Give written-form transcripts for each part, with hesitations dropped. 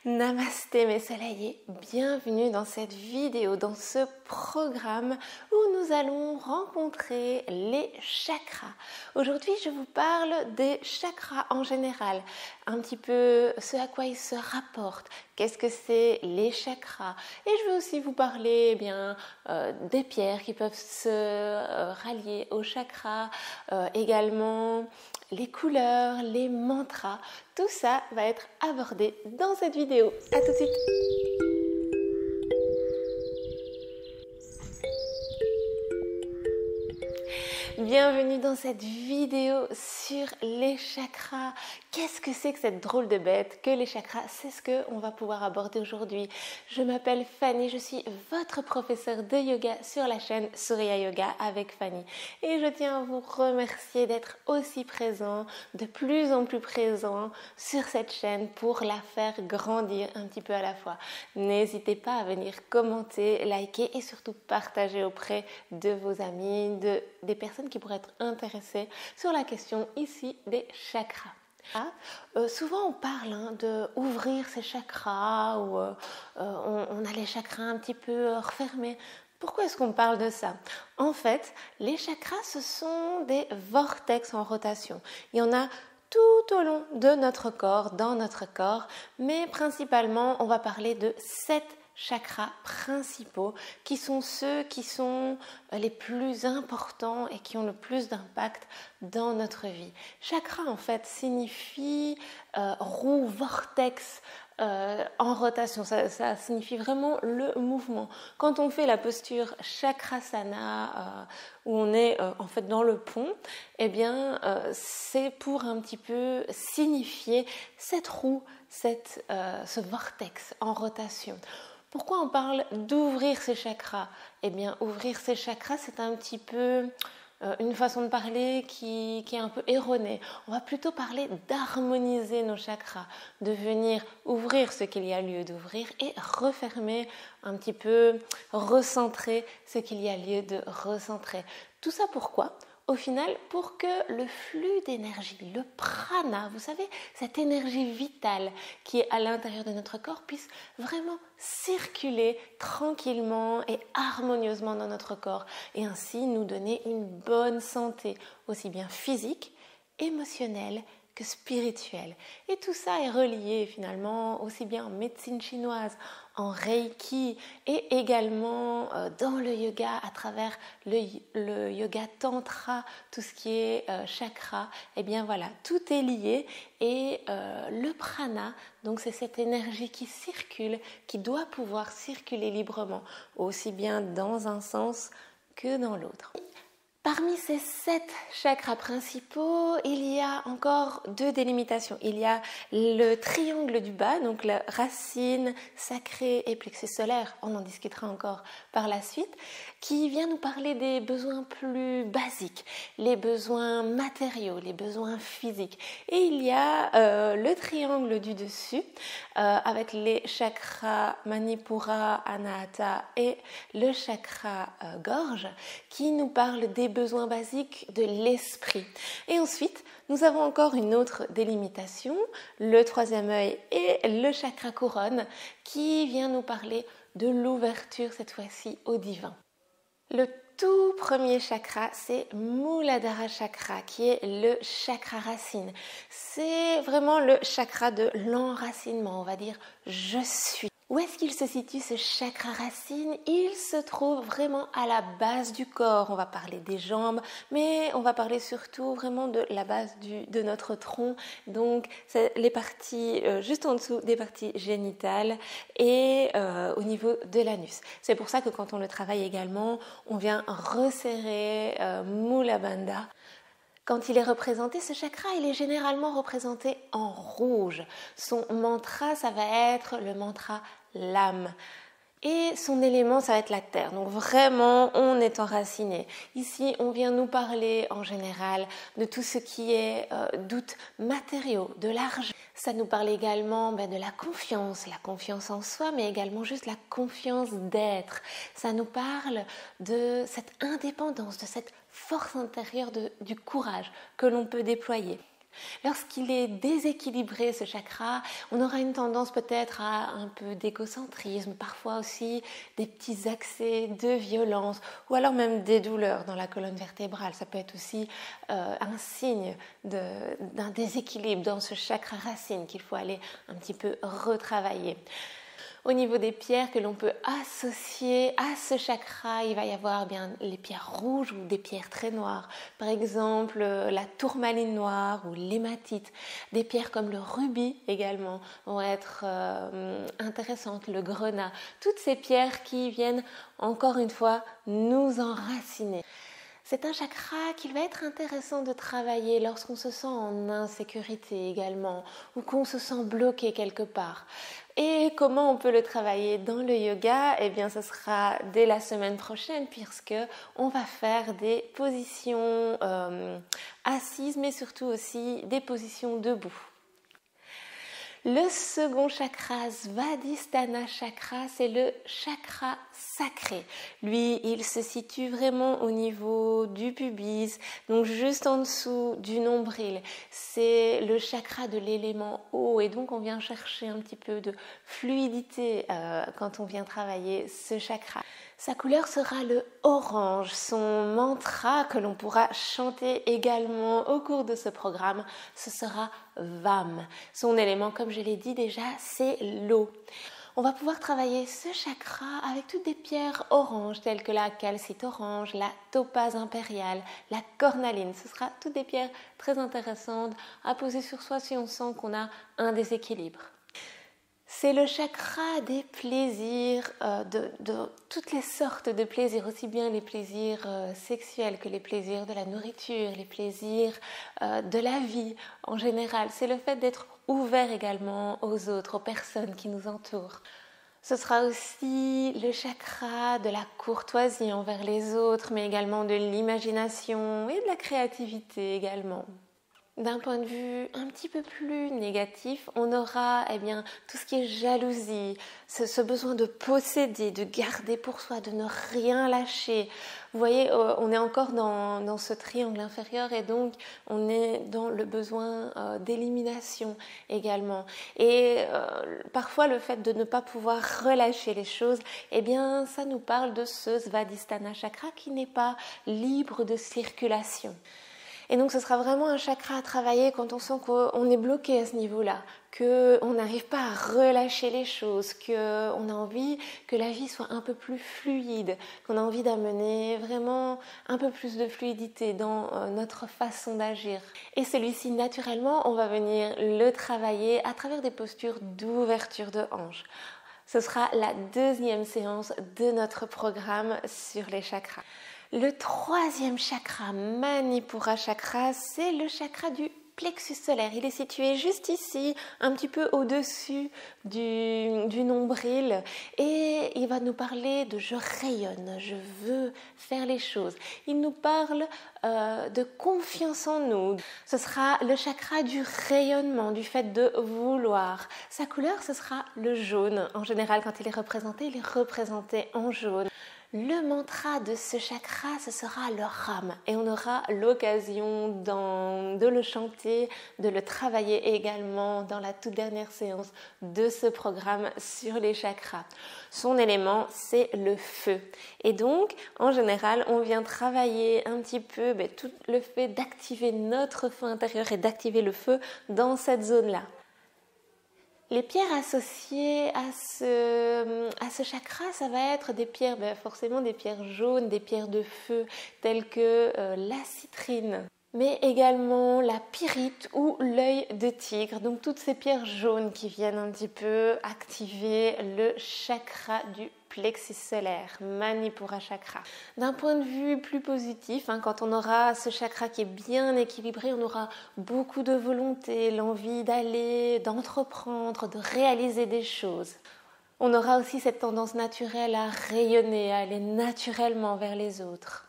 Namasté mes soleils, bienvenue dans cette vidéo, dans ce programme où nous allons rencontrer les chakras. Aujourd'hui, je vous parle des chakras en général, un petit peu ce à quoi ils se rapportent, qu'est-ce que c'est les chakras. Et je vais aussi vous parler des pierres qui peuvent se rallier aux chakras, également les couleurs, les mantras. Tout ça va être abordé dans cette vidéo. À tout de suite. Bienvenue dans cette vidéo sur les chakras. Qu'est-ce que c'est que cette drôle de bête que les chakras? C'est ce qu'on va pouvoir aborder aujourd'hui. Je m'appelle Fanny, je suis votre professeure de yoga sur la chaîne Surya Yoga avec Fanny. Et je tiens à vous remercier d'être aussi présent, de plus en plus présent sur cette chaîne pour la faire grandir un petit peu à la fois. N'hésitez pas à venir commenter, liker et surtout partager auprès de vos amis, des personnes qui pourraient être intéressées sur la question ici des chakras. Souvent on parle d'ouvrir ses chakras ou on a les chakras un petit peu refermés. Pourquoi est-ce qu'on parle de ça? En fait, les chakras, ce sont des vortex en rotation. Il y en a tout au long de notre corps, dans notre corps, mais principalement, on va parler de 7 chakras principaux qui sont ceux qui sont les plus importants et qui ont le plus d'impact dans notre vie. Chakra en fait signifie roue, vortex, en rotation, ça signifie vraiment le mouvement. Quand on fait la posture Chakrasana où on est en fait dans le pont, c'est pour un petit peu signifier cette roue, ce vortex en rotation. Pourquoi on parle d'ouvrir ses chakras? Ouvrir ses chakras, c'est un petit peu une façon de parler qui est un peu erronée. On va plutôt parler d'harmoniser nos chakras, de venir ouvrir ce qu'il y a lieu d'ouvrir et refermer un petit peu, recentrer ce qu'il y a lieu de recentrer. Tout ça pourquoi? Au final, pour que le flux d'énergie, le prana, vous savez, cette énergie vitale qui est à l'intérieur de notre corps puisse vraiment circuler tranquillement et harmonieusement dans notre corps et ainsi nous donner une bonne santé, aussi bien physique, émotionnelle que spirituelle. Et tout ça est relié finalement aussi bien en médecine chinoise, en reiki et également dans le yoga à travers le yoga tantra, tout ce qui est chakra. Tout est lié et le prana, donc c'est cette énergie qui circule, qui doit pouvoir circuler librement, aussi bien dans un sens que dans l'autre. Parmi ces 7 chakras principaux, il y a encore 2 délimitations. Il y a le triangle du bas, donc la racine sacrée et plexus solaire, on en discutera encore par la suite, qui vient nous parler des besoins plus basiques, les besoins matériaux, les besoins physiques. Et il y a le triangle du dessus, avec les chakras Manipura, Anahata et le chakra gorge, qui nous parle des besoins basiques de l'esprit. Et ensuite, nous avons encore une autre délimitation, le 3e œil et le chakra couronne, qui vient nous parler de l'ouverture cette fois-ci au divin. Le tout premier chakra, c'est Muladhara Chakra, qui est le chakra racine. C'est vraiment le chakra de l'enracinement, on va dire « je suis ». Où est-ce qu'il se situe ce chakra racine? Il se trouve vraiment à la base du corps. On va parler des jambes, mais on va parler surtout vraiment de la base de notre tronc. Donc, c'est les parties juste en dessous des parties génitales et au niveau de l'anus. C'est pour ça que quand on le travaille également, on vient resserrer Mula Bandha. Quand il est représenté, ce chakra, il est généralement représenté en rouge. Son mantra, ça va être le mantra l'âme. Et son élément, ça va être la terre. Donc vraiment, on est enraciné. Ici, on vient nous parler en général de tout ce qui est doutes matériaux, de l'argent. Ça nous parle également de la confiance en soi, mais également juste la confiance d'être. Ça nous parle de cette indépendance, de cette force intérieure du courage que l'on peut déployer. Lorsqu'il est déséquilibré, ce chakra, on aura une tendance peut-être à un peu d'égocentrisme, parfois aussi des petits accès de violence ou alors même des douleurs dans la colonne vertébrale. Ça peut être aussi un signe d'un déséquilibre dans ce chakra racine qu'il faut aller un petit peu retravailler. Au niveau des pierres que l'on peut associer à ce chakra, il va y avoir bien les pierres rouges ou des pierres très noires. Par exemple, la tourmaline noire ou l'hématite. Des pierres comme le rubis également vont être intéressantes, le grenat. Toutes ces pierres qui viennent encore une fois nous enraciner. C'est un chakra qu'il va être intéressant de travailler lorsqu'on se sent en insécurité également ou qu'on se sent bloqué quelque part. Et comment on peut le travailler dans le yoga? Eh bien, ce sera dès la semaine prochaine puisque on va faire des positions assises mais surtout aussi des positions debout. Le second chakra, Svadhisthana chakra, c'est le chakra sacré. Lui, il se situe vraiment au niveau du pubis, donc juste en dessous du nombril. C'est le chakra de l'élément eau et donc on vient chercher un petit peu de fluidité quand on vient travailler ce chakra. Sa couleur sera le orange. Son mantra que l'on pourra chanter également au cours de ce programme, ce sera VAM. Son élément, comme je l'ai dit déjà, c'est l'eau. On va pouvoir travailler ce chakra avec toutes des pierres oranges telles que la calcite orange, la topaze impériale, la cornaline. Ce sera toutes des pierres très intéressantes à poser sur soi si on sent qu'on a un déséquilibre. C'est le chakra des plaisirs, de toutes les sortes de plaisirs, aussi bien les plaisirs sexuels que les plaisirs de la nourriture, les plaisirs de la vie en général. C'est le fait d'être ouvert également aux autres, aux personnes qui nous entourent. Ce sera aussi le chakra de la courtoisie envers les autres, mais également de l'imagination et de la créativité également. D'un point de vue un petit peu plus négatif, on aura tout ce qui est jalousie, ce besoin de posséder, de garder pour soi, de ne rien lâcher. Vous voyez, on est encore dans ce triangle inférieur et donc on est dans le besoin d'élimination également. Et parfois le fait de ne pas pouvoir relâcher les choses, ça nous parle de ce Svadhisthana chakra qui n'est pas libre de circulation. Et donc ce sera vraiment un chakra à travailler quand on sent qu'on est bloqué à ce niveau-là, qu'on n'arrive pas à relâcher les choses, qu'on a envie que la vie soit un peu plus fluide, qu'on a envie d'amener vraiment un peu plus de fluidité dans notre façon d'agir. Et celui-ci, naturellement, on va venir le travailler à travers des postures d'ouverture de hanche. Ce sera la deuxième séance de notre programme sur les chakras. Le troisième chakra, Manipura chakra, c'est le chakra du plexus solaire. Il est situé juste ici, un petit peu au-dessus du nombril et il va nous parler de je rayonne, je veux faire les choses. Il nous parle de confiance en nous. Ce sera le chakra du rayonnement, du fait de vouloir. Sa couleur, ce sera le jaune. En général, quand il est représenté en jaune. Le mantra de ce chakra, ce sera le Ram et on aura l'occasion de le chanter, de le travailler également dans la toute dernière séance de ce programme sur les chakras. Son élément, c'est le feu. Et donc, en général, on vient travailler un petit peu tout le fait d'activer notre feu intérieur et d'activer le feu dans cette zone-là. Les pierres associées à ce chakra, ça va être des pierres, forcément des pierres jaunes, des pierres de feu, telles que la citrine, mais également la pyrite ou l'œil de tigre. Donc toutes ces pierres jaunes qui viennent un petit peu activer le chakra du plexus solaire, Manipura chakra. D'un point de vue plus positif, quand on aura ce chakra qui est bien équilibré, on aura beaucoup de volonté, l'envie d'aller, d'entreprendre, de réaliser des choses. On aura aussi cette tendance naturelle à rayonner, à aller naturellement vers les autres.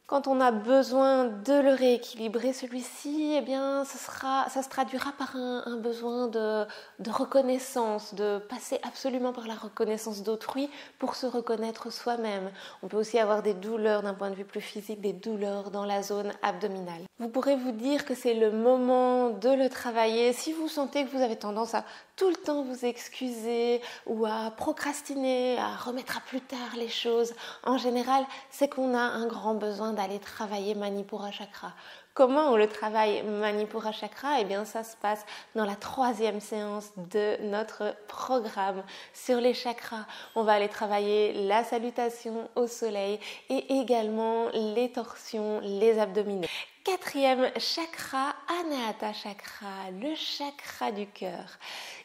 Quand on a besoin de le rééquilibrer, celui-ci, ça se traduira par un besoin de reconnaissance, de passer absolument par la reconnaissance d'autrui pour se reconnaître soi-même. On peut aussi avoir des douleurs d'un point de vue plus physique, des douleurs dans la zone abdominale. Vous pourrez vous dire que c'est le moment de le travailler. Si vous sentez que vous avez tendance à tout le temps vous excuser ou à procrastiner, à remettre à plus tard les choses, en général, c'est qu'on a un grand besoin d'aller travailler Manipura Chakra. Comment on le travaille Manipura Chakra? Eh bien, ça se passe dans la 3e séance de notre programme sur les chakras. On va aller travailler la salutation au soleil et également les torsions, les abdominaux. 4e chakra, Anahata Chakra, le chakra du cœur.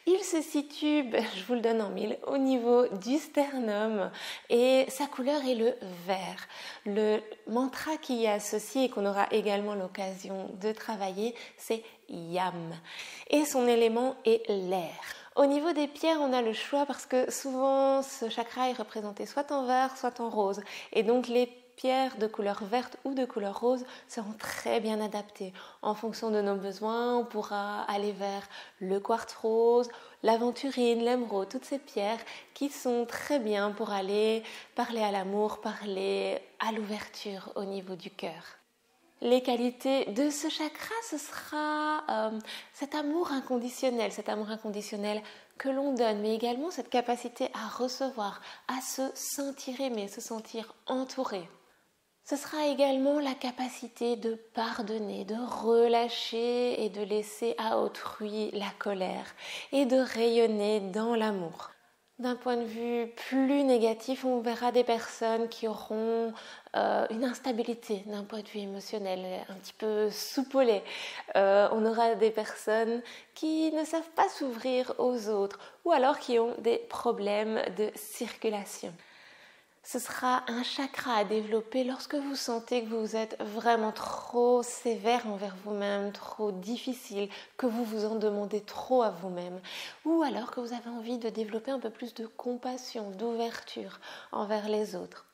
Il se situe, je vous le donne en mille, au niveau du sternum et sa couleur est le vert. Le mantra qui y est associé et qu'on aura également l'occasion de travailler, c'est Yam. Et son élément est l'air. Au niveau des pierres, on a le choix parce que souvent ce chakra est représenté soit en vert, soit en rose. Et donc les pierres de couleur verte ou de couleur rose seront très bien adaptées. En fonction de nos besoins, on pourra aller vers le quartz rose, l'aventurine, l'émeraude, toutes ces pierres qui sont très bien pour aller parler à l'amour, parler à l'ouverture au niveau du cœur. Les qualités de ce chakra, ce sera cet amour inconditionnel que l'on donne, mais également cette capacité à recevoir, à se sentir aimé, se sentir entouré. Ce sera également la capacité de pardonner, de relâcher et de laisser à autrui la colère et de rayonner dans l'amour. D'un point de vue plus négatif, on verra des personnes qui auront une instabilité d'un point de vue émotionnel, un petit peu soupolées. On aura des personnes qui ne savent pas s'ouvrir aux autres ou alors qui ont des problèmes de circulation. Ce sera un chakra à développer lorsque vous sentez que vous êtes vraiment trop sévère envers vous-même, trop difficile, que vous vous en demandez trop à vous-même, ou alors que vous avez envie de développer un peu plus de compassion, d'ouverture envers les autres.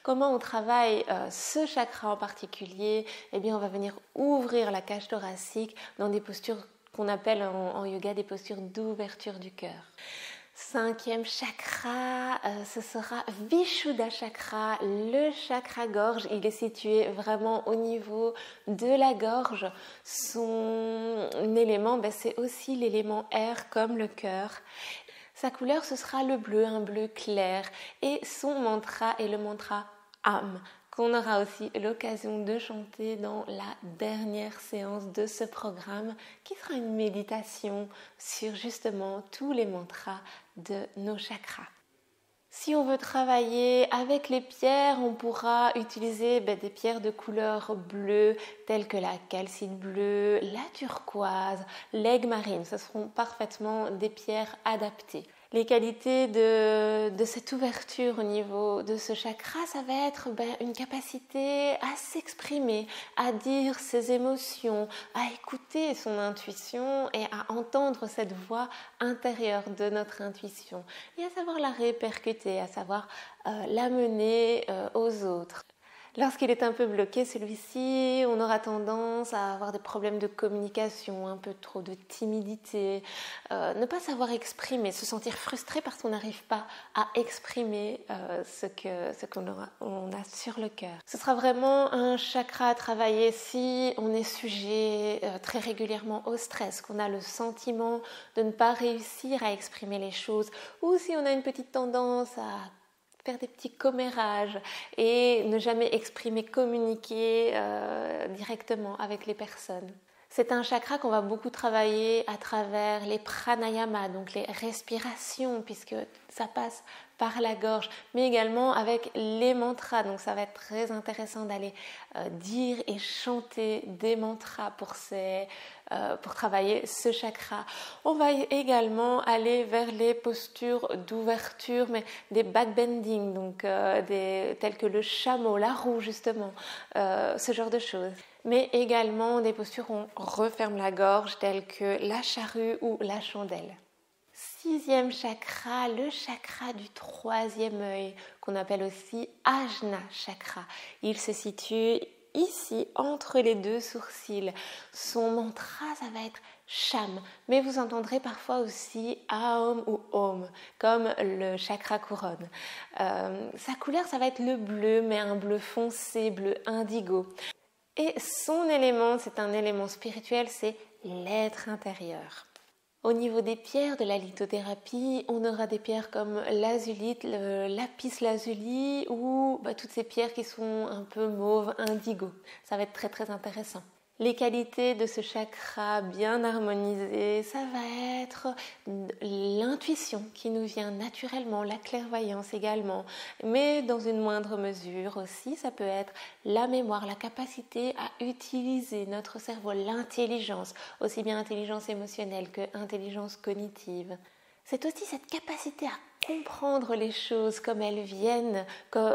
Comment on travaille ce chakra en particulier? Eh bien, on va venir ouvrir la cage thoracique dans des postures qu'on appelle en yoga des postures d'ouverture du cœur. 5e chakra, ce sera Vishuddha Chakra, le chakra gorge. Il est situé vraiment au niveau de la gorge. Son élément, c'est aussi l'élément air comme le cœur. Sa couleur, ce sera le bleu, un bleu clair. Et son mantra est le mantra Am, qu'on aura aussi l'occasion de chanter dans la dernière séance de ce programme, qui sera une méditation sur justement tous les mantras de nos chakras. Si on veut travailler avec les pierres, on pourra utiliser des pierres de couleur bleue telles que la calcite bleue, la turquoise, l'aigle marine. Ce seront parfaitement des pierres adaptées. Les qualités de cette ouverture au niveau de ce chakra, ça va être une capacité à s'exprimer, à dire ses émotions, à écouter son intuition et à entendre cette voix intérieure de notre intuition et à savoir la répercuter, à savoir l'amener aux autres. Lorsqu'il est un peu bloqué, celui-ci, on aura tendance à avoir des problèmes de communication, un peu trop de timidité, ne pas savoir exprimer, se sentir frustré parce qu'on n'arrive pas à exprimer ce qu'on a sur le cœur. Ce sera vraiment un chakra à travailler si on est sujet très régulièrement au stress, qu'on a le sentiment de ne pas réussir à exprimer les choses, ou si on a une petite tendance à faire des petits commérages et ne jamais exprimer, communiquer directement avec les personnes. C'est un chakra qu'on va beaucoup travailler à travers les pranayamas, donc les respirations, puisque ça passe par la gorge, mais également avec les mantras. Donc ça va être très intéressant d'aller dire et chanter des mantras pour travailler ce chakra. On va également aller vers les postures d'ouverture, mais des backbending, donc telles que le chameau, la roue justement, ce genre de choses. Mais également des postures où on referme la gorge, telles que la charrue ou la chandelle. 6e chakra, le chakra du 3e œil, qu'on appelle aussi Ajna Chakra. Il se situe ici, entre les deux sourcils. Son mantra, ça va être Sham, mais vous entendrez parfois aussi Aum ou Om, comme le chakra couronne. Sa couleur, ça va être le bleu, mais un bleu foncé, bleu indigo. Et son élément, c'est un élément spirituel, c'est l'être intérieur. Au niveau des pierres de la lithothérapie, on aura des pierres comme l'azulite, le lapis lazuli ou toutes ces pierres qui sont un peu mauve, indigo. Ça va être très très intéressant. Les qualités de ce chakra bien harmonisé, ça va être l'intuition qui nous vient naturellement, la clairvoyance également, mais dans une moindre mesure aussi, ça peut être la mémoire, la capacité à utiliser notre cerveau, l'intelligence, aussi bien intelligence émotionnelle que intelligence cognitive. C'est aussi cette capacité à comprendre les choses comme elles viennent,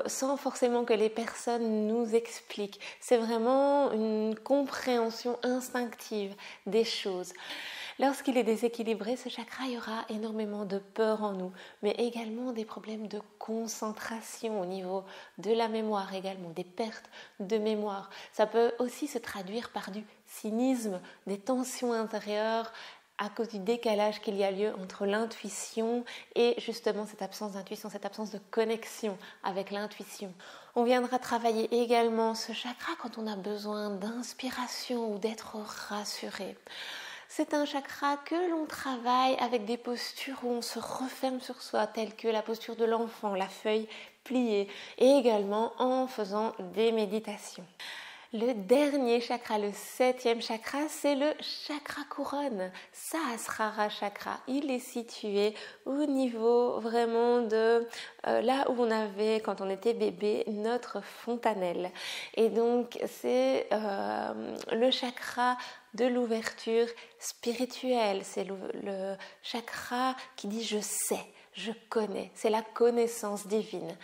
sans forcément que les personnes nous expliquent. C'est vraiment une compréhension instinctive des choses. Lorsqu'il est déséquilibré, ce chakra, il y aura énormément de peur en nous, mais également des problèmes de concentration au niveau de la mémoire, également des pertes de mémoire. Ça peut aussi se traduire par du cynisme, des tensions intérieures, à cause du décalage qu'il y a lieu entre l'intuition et justement cette absence d'intuition, cette absence de connexion avec l'intuition. On viendra travailler également ce chakra quand on a besoin d'inspiration ou d'être rassuré. C'est un chakra que l'on travaille avec des postures où on se referme sur soi, telles que la posture de l'enfant, la feuille pliée, et également en faisant des méditations. Le dernier chakra, le 7e chakra, c'est le chakra couronne, Sahasrara chakra. Il est situé au niveau vraiment de là où on avait, quand on était bébé, notre fontanelle. Et donc, c'est le chakra de l'ouverture spirituelle. C'est le chakra qui dit « je sais ». Je connais, c'est la connaissance divine.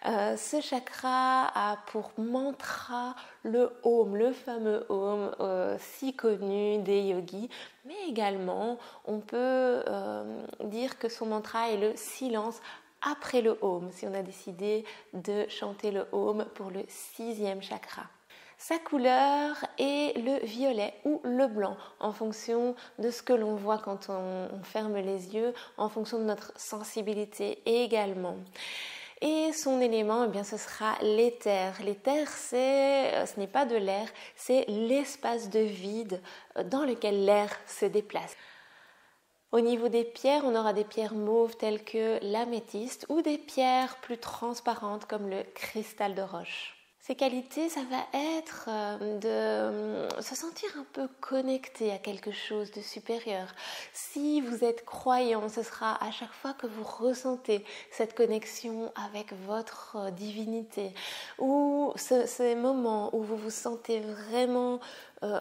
Ce chakra a pour mantra le Om, le fameux Om si connu des yogis, mais également on peut dire que son mantra est le silence après le Om, si on a décidé de chanter le Om pour le 6e chakra. Sa couleur est le violet ou le blanc en fonction de ce que l'on voit quand on ferme les yeux, en fonction de notre sensibilité également. Et son élément, eh bien, ce sera l'éther. L'éther, ce n'est pas de l'air, c'est l'espace de vide dans lequel l'air se déplace. Au niveau des pierres, on aura des pierres mauves telles que l'améthyste ou des pierres plus transparentes comme le cristal de roche. Ces qualités, ça va être de se sentir un peu connecté à quelque chose de supérieur. Si vous êtes croyant, ce sera à chaque fois que vous ressentez cette connexion avec votre divinité, ou ces moments où vous vous sentez vraiment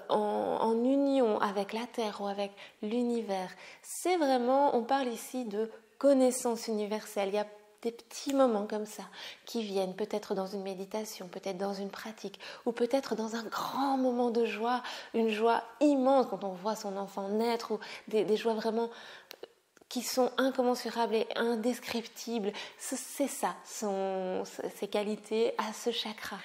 en union avec la Terre ou avec l'univers. C'est vraiment, on parle ici de connaissance universelle. Il y a des petits moments comme ça qui viennent peut-être dans une méditation, peut-être dans une pratique ou peut-être dans un grand moment de joie, une joie immense quand on voit son enfant naître ou des joies vraiment qui sont incommensurables et indescriptibles. C'est ça, ces qualités à ce chakra.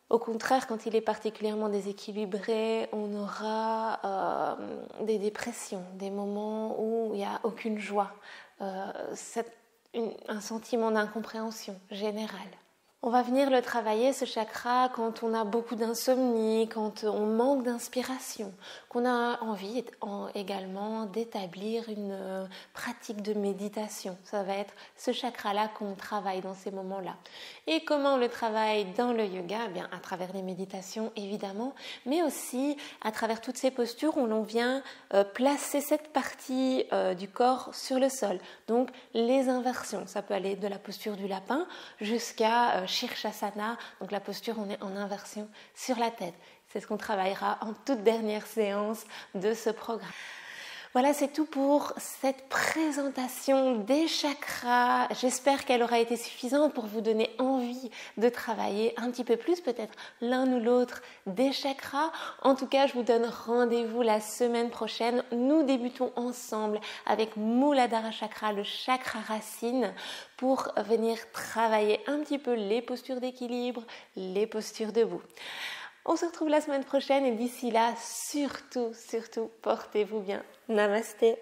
Au contraire, quand il est particulièrement déséquilibré, on aura des dépressions, des moments où il n'y a aucune joie, un sentiment d'incompréhension générale. On va venir le travailler, ce chakra, quand on a beaucoup d'insomnie, quand on manque d'inspiration, qu'on a envie également d'établir une pratique de méditation. Ça va être ce chakra-là qu'on travaille dans ces moments-là. Et comment on le travaille dans le yoga? Bien, à travers les méditations, évidemment, mais aussi à travers toutes ces postures où l'on vient placer cette partie du corps sur le sol. Donc, les inversions. Ça peut aller de la posture du lapin jusqu'à Shirshasana, donc la posture, on est en inversion sur la tête. C'est ce qu'on travaillera en toute dernière séance de ce programme. Voilà, c'est tout pour cette présentation des chakras. J'espère qu'elle aura été suffisante pour vous donner envie de travailler un petit peu plus, peut-être l'un ou l'autre des chakras. En tout cas, je vous donne rendez-vous la semaine prochaine. Nous débutons ensemble avec Muladhara Chakra, le chakra racine, pour venir travailler un petit peu les postures d'équilibre, les postures debout. On se retrouve la semaine prochaine et d'ici là, surtout, portez-vous bien. Namasté.